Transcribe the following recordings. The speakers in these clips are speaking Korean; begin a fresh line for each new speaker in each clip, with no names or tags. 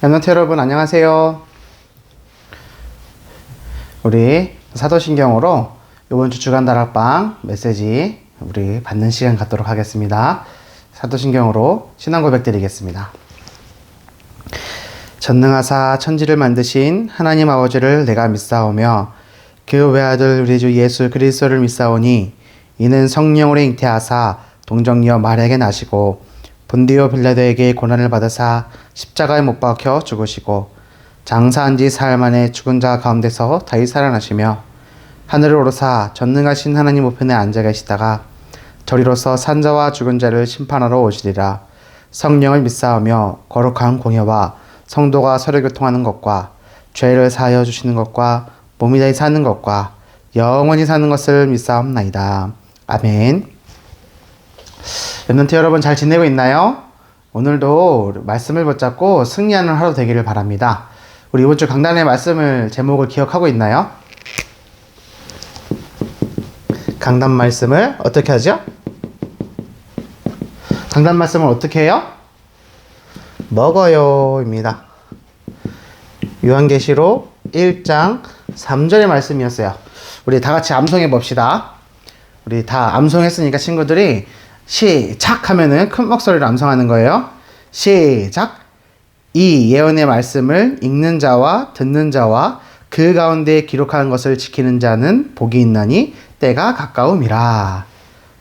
랩런트 여러분 안녕하세요. 우리 사도신경으로 이번 주 주간 다락방 메시지 우리 받는 시간 갖도록 하겠습니다. 사도신경으로 신앙 고백 드리겠습니다. 전능하사 천지를 만드신 하나님 아버지를 내가 믿사오며 그 외아들 우리 주 예수 그리스도를 믿사오니 이는 성령으로 잉태하사 동정녀 마리아에게 나시고 본디오 빌라도에게 고난을 받으사 십자가에 못 박혀 죽으시고 장사한 지 사흘 만에 죽은 자 가운데서 다시 살아나시며 하늘을 오르사 전능하신 하나님 우편에 앉아 계시다가 저리로서 산자와 죽은 자를 심판하러 오시리라. 성령을 믿사오며 거룩한 공예와 성도가 서로 교통하는 것과 죄를 사하여 주시는 것과 몸이 다시 사는 것과 영원히 사는 것을 믿사옵나이다. 아멘. 랩런트 여러분 잘 지내고 있나요? 오늘도 말씀을 붙잡고 승리하는 하루 되기를 바랍니다. 우리 이번 주 강단의 말씀을 제목을 기억하고 있나요? 강단 말씀을 어떻게 하죠? 강단 말씀을 어떻게 해요? 먹어요 입니다. 요한계시록 1장 3절의 말씀이었어요. 우리 다 같이 암송해 봅시다. 우리 다 암송했으니까 친구들이 시작 하면은 큰 목소리로 암송하는 거예요. 시작. 이 예언의 말씀을 읽는 자와 듣는 자와 그 가운데 기록하는 것을 지키는 자는 복이 있나니 때가 가까움이라.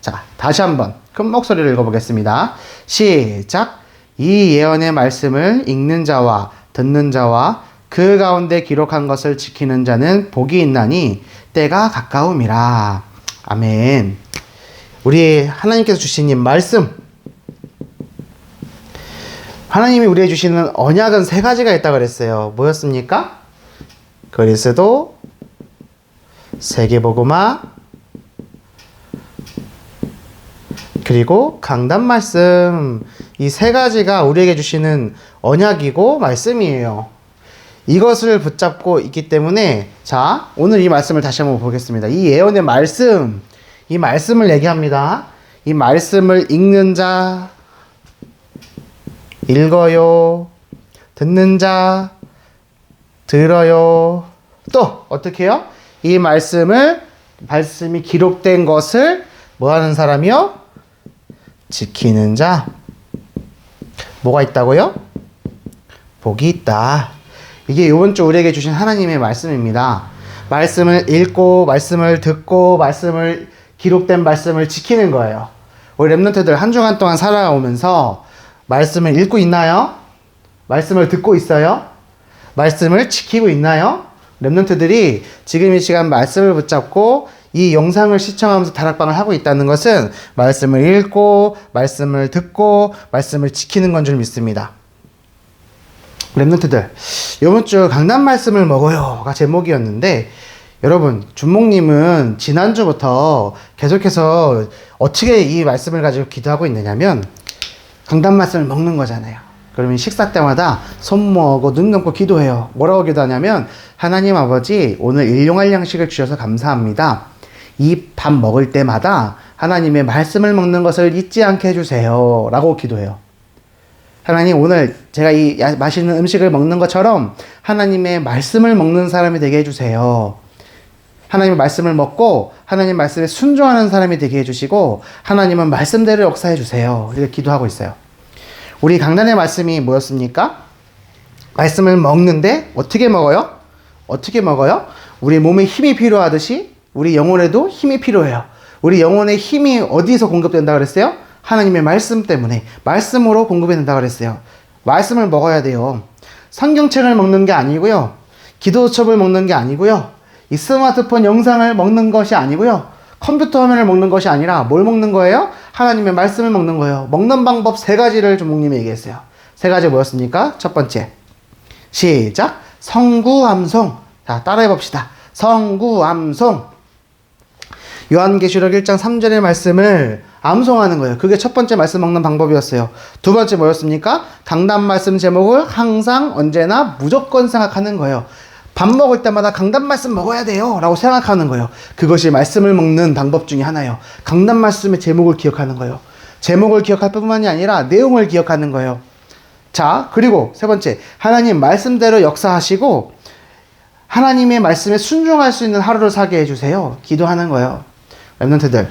자, 다시 한번 큰 목소리로 읽어보겠습니다. 시작. 이 예언의 말씀을 읽는 자와 듣는 자와 그 가운데 기록한 것을 지키는 자는 복이 있나니 때가 가까움이라. 아멘. 우리 하나님께서 주신 이 말씀, 하나님이 우리에게 주시는 언약은 세 가지가 있다고 그랬어요. 뭐였습니까? 그리스도, 세계복음화, 그리고 강단 말씀. 이 세 가지가 우리에게 주시는 언약이고 말씀이에요. 이것을 붙잡고 있기 때문에 자, 오늘 이 말씀을 다시 한번 보겠습니다. 이 예언의 말씀, 이 말씀을 얘기합니다. 이 말씀을 읽는 자, 읽어요. 듣는 자, 들어요. 또 어떻게 해요? 이 말씀이 기록된 것을 뭐 하는 사람이요? 지키는 자. 뭐가 있다고요? 복이 있다. 이게 이번 주 우리에게 주신 하나님의 말씀입니다. 말씀을 읽고 말씀을 듣고 기록된 말씀을 지키는 거예요. 우리 랩런트들 한 주간 동안 살아오면서 말씀을 읽고 있나요? 말씀을 듣고 있어요? 말씀을 지키고 있나요? 랩런트들이 지금 이 시간 말씀을 붙잡고 이 영상을 시청하면서 다락방을 하고 있다는 것은 말씀을 읽고 말씀을 듣고 말씀을 지키는 건 줄 믿습니다. 랩런트들, 이번 주 강단 말씀을 먹어요가 제목이었는데 여러분, 준목님은 지난주부터 계속해서 어떻게 이 말씀을 가지고 기도하고 있느냐면 강단 말씀을 먹는 거잖아요. 그러면 식사 때마다 손 모으고 눈 감고 기도해요. 뭐라고 기도하냐면 하나님 아버지, 오늘 일용할 양식을 주셔서 감사합니다. 이 밥 먹을 때마다 하나님의 말씀을 먹는 것을 잊지 않게 해주세요 라고 기도해요. 하나님, 오늘 제가 이 맛있는 음식을 먹는 것처럼 하나님의 말씀을 먹는 사람이 되게 해주세요. 하나님의 말씀을 먹고 하나님 말씀에 순종하는 사람이 되게 해주시고 하나님은 말씀대로 역사해 주세요. 이렇게 기도하고 있어요. 우리 강단의 말씀이 뭐였습니까? 말씀을 먹는데 어떻게 먹어요? 어떻게 먹어요? 우리 몸에 힘이 필요하듯이 우리 영혼에도 힘이 필요해요. 우리 영혼의 힘이 어디서 공급된다고 그랬어요? 하나님의 말씀 때문에 말씀으로 공급이 된다고 그랬어요. 말씀을 먹어야 돼요. 성경책을 먹는 게 아니고요. 기도첩을 먹는 게 아니고요. 이 스마트폰 영상을 먹는 것이 아니고요. 컴퓨터 화면을 먹는 것이 아니라 뭘 먹는 거예요? 하나님의 말씀을 먹는 거예요. 먹는 방법 세 가지를 주목님이 얘기했어요. 세 가지 뭐였습니까? 첫 번째. 시작. 성구암송. 자, 따라해 봅시다. 성구암송. 요한계시록 1장 3절의 말씀을 암송하는 거예요. 그게 첫 번째 말씀 먹는 방법이었어요. 두 번째 뭐였습니까? 강단 말씀 제목을 항상 언제나 무조건 생각하는 거예요. 밥 먹을 때마다 강단 말씀 먹어야 돼요 라고 생각하는 거예요. 그것이 말씀을 먹는 방법 중에 하나예요. 강단 말씀의 제목을 기억하는 거예요. 제목을 기억할 뿐만이 아니라 내용을 기억하는 거예요. 자, 그리고 세 번째, 하나님 말씀대로 역사하시고 하나님의 말씀에 순종할 수 있는 하루를 살게 해주세요. 기도하는 거예요. 랩런트들,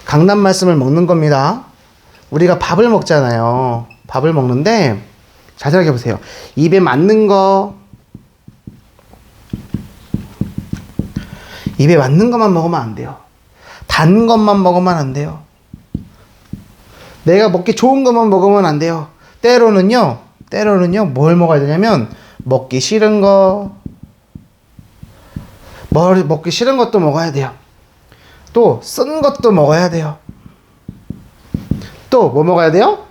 강단 말씀을 먹는 겁니다. 우리가 밥을 먹잖아요. 밥을 먹는데 잘 생각해 보세요. 입에 맞는 거, 입에 맞는 것만 먹으면 안 돼요. 단 것만 먹으면 안 돼요. 내가 먹기 좋은 것만 먹으면 안 돼요. 때로는요 뭘 먹어야 되냐면 먹기 싫은 거, 먹기 싫은 것도 먹어야 돼요. 또 쓴 것도 먹어야 돼요. 또 뭐 먹어야 돼요?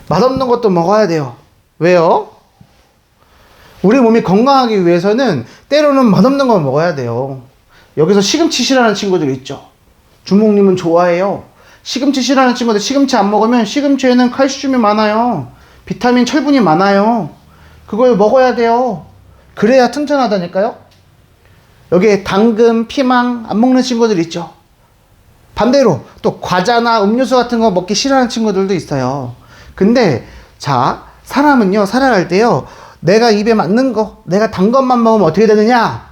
맛없는 것도 먹어야 돼요. 왜요? 우리 몸이 건강하기 위해서는 때로는 맛없는 거 먹어야 돼요. 여기서 시금치 싫어하는 친구들 있죠. 주목님은 좋아해요. 시금치 싫어하는 친구들, 시금치 안 먹으면 시금치에는 칼슘이 많아요. 비타민, 철분이 많아요. 그걸 먹어야 돼요. 그래야 튼튼하다니까요. 여기에 당근, 피망 안 먹는 친구들 있죠. 반대로 또 과자나 음료수 같은 거 먹기 싫어하는 친구들도 있어요. 근데 자, 사람은요, 살아갈 때요, 내가 입에 맞는 거, 내가 단 것만 먹으면 어떻게 되느냐?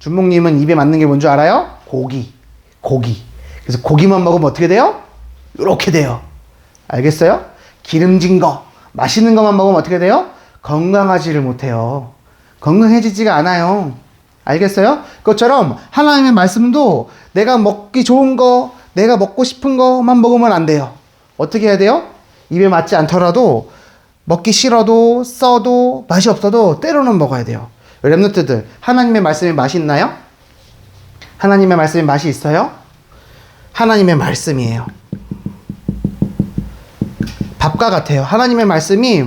준목님은 입에 맞는 게 뭔 줄 알아요? 고기. 그래서 고기만 먹으면 어떻게 돼요? 이렇게 돼요. 알겠어요? 기름진 거, 맛있는 것만 먹으면 어떻게 돼요? 건강하지를 못해요. 건강해지지가 않아요. 알겠어요? 그것처럼 하나님의 말씀도 내가 먹기 좋은 거, 내가 먹고 싶은 것만 먹으면 안 돼요. 어떻게 해야 돼요? 입에 맞지 않더라도, 먹기 싫어도, 써도, 맛이 없어도 때로는 먹어야 돼요. 랩노트들, 하나님의 말씀에 맛이 있나요? 하나님의 말씀에 맛이 있어요? 하나님의 말씀이에요. 밥과 같아요. 하나님의 말씀이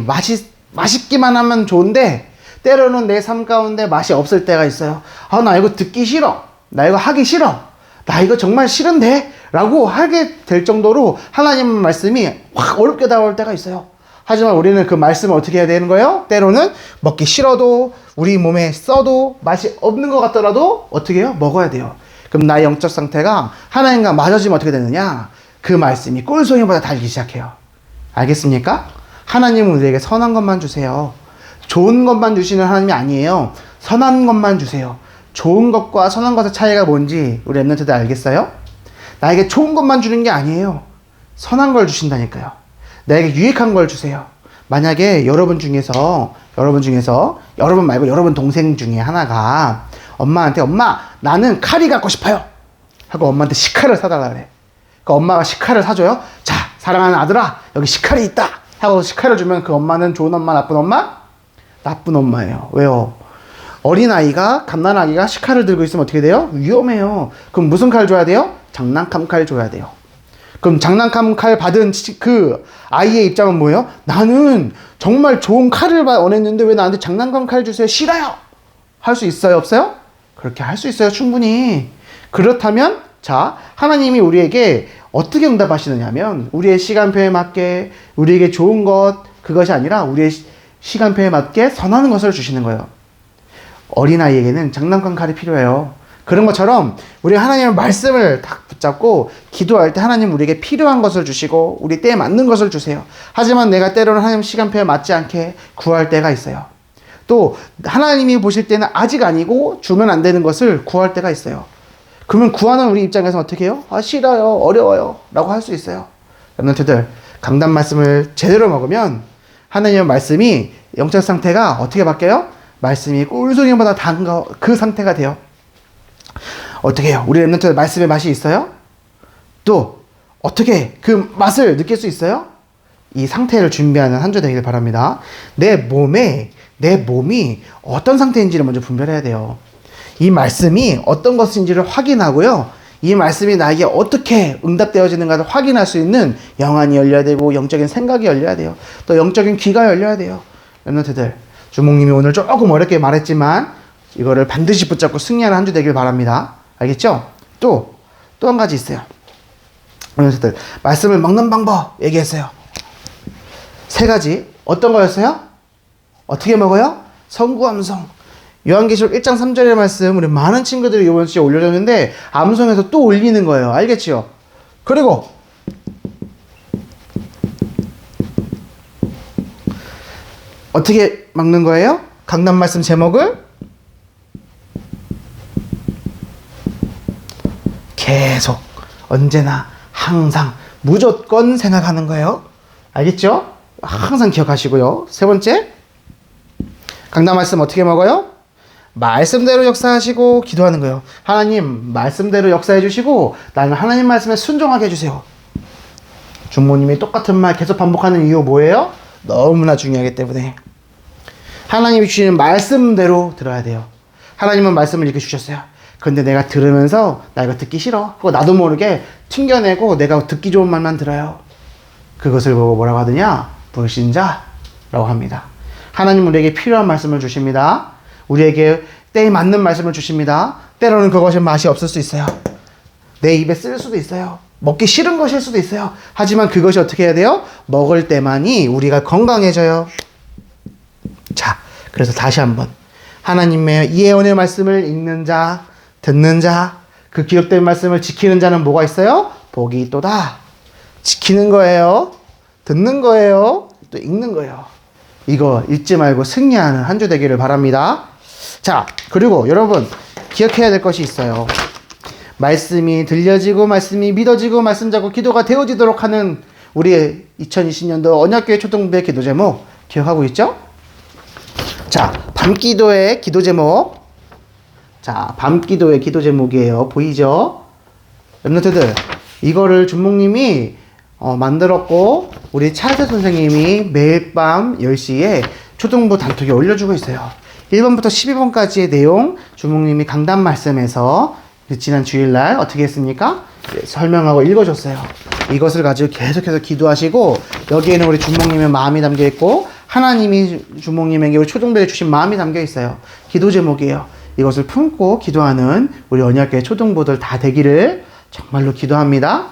맛있기만 하면 좋은데 때로는 내 삶 가운데 맛이 없을 때가 있어요. 아, 나 이거 듣기 싫어. 나 이거 하기 싫어. 나 이거 정말 싫은데? 라고 하게 될 정도로 하나님의 말씀이 확 어렵게 다가올 때가 있어요. 하지만 우리는 그 말씀을 어떻게 해야 되는 거예요? 때로는 먹기 싫어도, 우리 몸에 써도, 맛이 없는 것 같더라도 어떻게 해요? 먹어야 돼요. 그럼 나의 영적 상태가 하나님과 맞아지면 어떻게 되느냐? 그 말씀이 꿀송이보다 달기 시작해요. 알겠습니까? 하나님은 우리에게 선한 것만 주세요. 좋은 것만 주시는 하나님이 아니에요. 선한 것만 주세요. 좋은 것과 선한 것의 차이가 뭔지 우리 랩런트들 알겠어요? 나에게 좋은 것만 주는 게 아니에요. 선한 걸 주신다니까요. 나에게 유익한 걸 주세요. 만약에 여러분 말고 여러분 동생 중에 하나가 엄마한테, 엄마, 나는 칼이 갖고 싶어요. 하고 엄마한테 식칼을 사달라 그래. 그러니까 엄마가 식칼을 사줘요. 자, 사랑하는 아들아, 여기 식칼이 있다. 하고 식칼을 주면 그 엄마는 좋은 엄마, 나쁜 엄마? 나쁜 엄마예요. 왜요? 어린아이가, 갓난아기가 식칼을 들고 있으면 어떻게 돼요? 위험해요. 그럼 무슨 칼 줘야 돼요? 장난감 칼 줘야 돼요. 그럼 장난감 칼 받은 그 아이의 입장은 뭐예요? 나는 정말 좋은 칼을 원했는데 왜 나한테 장난감 칼 주세요? 싫어요! 할 수 있어요? 없어요? 그렇게 할 수 있어요. 충분히. 그렇다면 자, 하나님이 우리에게 어떻게 응답하시느냐면 우리의 시간표에 맞게 우리에게 좋은 것, 그것이 아니라 우리의 시간표에 맞게 선하는 것을 주시는 거예요. 어린아이에게는 장난감 칼이 필요해요. 그런 것처럼 우리 하나님의 말씀을 딱 붙잡고 기도할 때 하나님 우리에게 필요한 것을 주시고 우리 때에 맞는 것을 주세요. 하지만 내가 때로는 하나님 시간표에 맞지 않게 구할 때가 있어요. 또 하나님이 보실 때는 아직 아니고 주면 안 되는 것을 구할 때가 있어요. 그러면 구하는 우리 입장에서 어떻게 해요? 아, 싫어요, 어려워요 라고 할 수 있어요. 랩런트들, 강단 말씀을 제대로 먹으면 하나님의 말씀이 영적 상태가 어떻게 바뀌어요? 말씀이 꿀송이보다 단 거, 그 상태가 돼요. 어떻게 해요? 우리 랩런트들 말씀의 맛이 있어요? 또 어떻게 그 맛을 느낄 수 있어요? 이 상태를 준비하는 한 주 되길 바랍니다. 내 몸이 어떤 상태인지를 먼저 분별해야 돼요. 이 말씀이 어떤 것인지를 확인하고요. 이 말씀이 나에게 어떻게 응답되어지는가를 확인할 수 있는 영안이 열려야 되고 영적인 생각이 열려야 돼요. 또 영적인 귀가 열려야 돼요. 랩런트들, 주목님이 오늘 조금 어렵게 말했지만 이거를 반드시 붙잡고 승리하는 한 주 되길 바랍니다. 알겠죠? 또 한 가지 있어요. 랩런트들, 말씀을 먹는 방법 얘기했어요. 3가지. 어떤 거였어요? 어떻게 먹어요? 성구암송. 요한계시록 1장 3절의 말씀 우리 많은 친구들이 이번 주에 올려줬는데 암송해서 또 올리는 거예요. 알겠죠? 그리고 어떻게 막는 거예요? 강단 말씀 제목을 계속, 언제나, 항상, 무조건 생각하는 거예요. 알겠죠? 항상 기억하시고요. 세 번째, 강단 말씀 어떻게 먹어요? 말씀대로 역사하시고 기도하는 거예요. 하나님 말씀대로 역사해 주시고 나는 하나님 말씀에 순종하게 해주세요. 주모님이 똑같은 말 계속 반복하는 이유 뭐예요? 너무나 중요하기 때문에 하나님이 주시는 말씀대로 들어야 돼요. 하나님은 말씀을 이렇게 주셨어요. 근데 내가 들으면서 나 이거 듣기 싫어. 그거 나도 모르게 튕겨내고 내가 듣기 좋은 말만 들어요. 그것을 보고 뭐라고 하느냐? 불신자라고 합니다. 하나님은 우리에게 필요한 말씀을 주십니다. 우리에게 때에 맞는 말씀을 주십니다. 때로는 그것이 맛이 없을 수 있어요. 내 입에 쓸 수도 있어요. 먹기 싫은 것일 수도 있어요. 하지만 그것이 어떻게 해야 돼요? 먹을 때만이 우리가 건강해져요. 자, 그래서 다시 한번 하나님의 예언의 말씀을 읽는 자, 듣는 자, 그 기록된 말씀을 지키는 자는 뭐가 있어요? 복이 있도다. 지키는 거예요. 듣는 거예요. 또 읽는 거예요. 이거 잊지 말고 승리하는 한 주 되기를 바랍니다. 자, 그리고 여러분 기억해야 될 것이 있어요. 말씀이 들려지고 말씀이 믿어지고 말씀 잡고 기도가 되어지도록 하는 우리 2020년도 언약교회 초등부의 기도 제목 기억하고 있죠? 자, 밤기도의 기도 제목. 자, 밤기도의 기도 제목이에요. 보이죠? 랩런트들, 이거를 준목님이 만들었고 우리 차세 선생님이 매일 밤 10시에 초등부 단톡에 올려주고 있어요. 1번부터 12번까지의 내용 주목님이 강단 말씀에서 지난 주일날 어떻게 했습니까? 설명하고 읽어줬어요. 이것을 가지고 계속해서 기도하시고 여기에는 우리 주목님의 마음이 담겨있고 하나님이 주목님에게 우리 초등부에 주신 마음이 담겨있어요. 기도 제목이에요. 이것을 품고 기도하는 우리 언약교회 초등부들 다 되기를 정말로 기도합니다.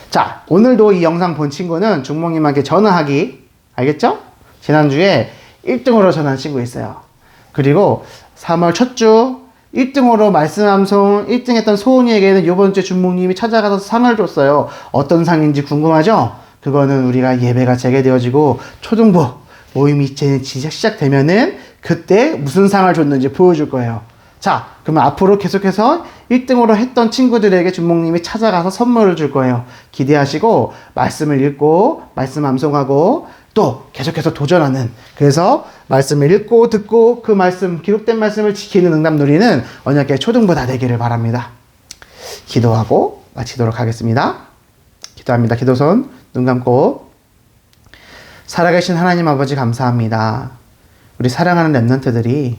자, 오늘도 이 영상 본 친구는 주목님한테 전화하기, 알겠죠? 지난주에 1등으로 전화한 친구 있어요. 그리고 3월 첫 주 1등으로 말씀 암송 1등 했던 소은이에게는 이번 주에 주목님이 찾아가서 상을 줬어요. 어떤 상인지 궁금하죠? 그거는 우리가 예배가 재개되어지고 초등부 모임이 이제 시작되면은 그때 무슨 상을 줬는지 보여줄 거예요. 자, 그러면 앞으로 계속해서 1등으로 했던 친구들에게 주목님이 찾아가서 선물을 줄 거예요. 기대하시고 말씀을 읽고 말씀 암송하고 또 계속해서 도전하는, 그래서 말씀을 읽고 듣고 그 말씀, 기록된 말씀을 지키는 응답 누리는 언약교회 초등부 다 되기를 바랍니다. 기도하고 마치도록 하겠습니다. 기도합니다. 기도손 눈 감고. 살아계신 하나님 아버지 감사합니다. 우리 사랑하는 랩런트들이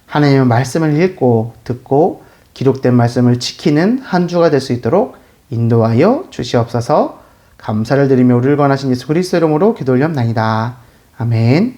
하나님의 말씀을 읽고 듣고 기록된 말씀을 지키는 한 주가 될 수 있도록 인도하여 주시옵소서. 감사를 드리며 우리를 권하신 예수 그리스도 이름으로 기도 올렸나이다. 아멘.